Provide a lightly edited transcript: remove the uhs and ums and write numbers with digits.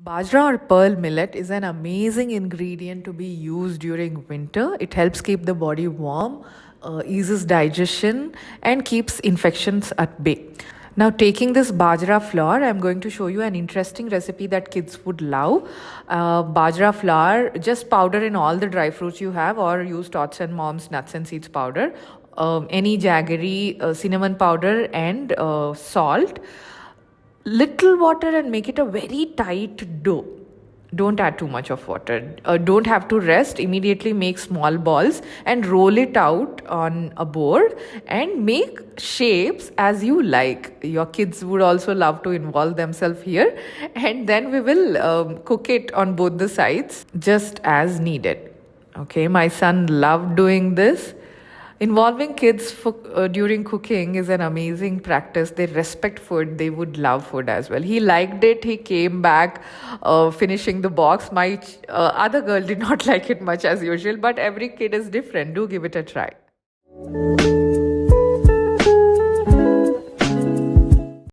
Bajra or pearl millet is an amazing ingredient to be used during winter. It helps keep the body warm, eases digestion, and keeps infections at bay. Now, taking this Bajra flour, I'm going to show you an interesting recipe that kids would love. Bajra flour, just powder in all the dry fruits you have, or use Tots and Moms nuts and seeds powder, any jaggery, cinnamon powder, and salt. Little water and make it a very tight dough. Don't add too much of water. Don't have to rest. Immediately make small balls and roll it out on a board and make shapes as you like. Your kids would also love to involve themselves here. And then we will cook it on both the sides just as needed. Okay, my son loved doing this. Involving kids during cooking is an amazing practice. They respect food. They would love food as well. He liked it. He came back finishing the box. My other girl did not like it much as usual, but every kid is different. Do give it a try.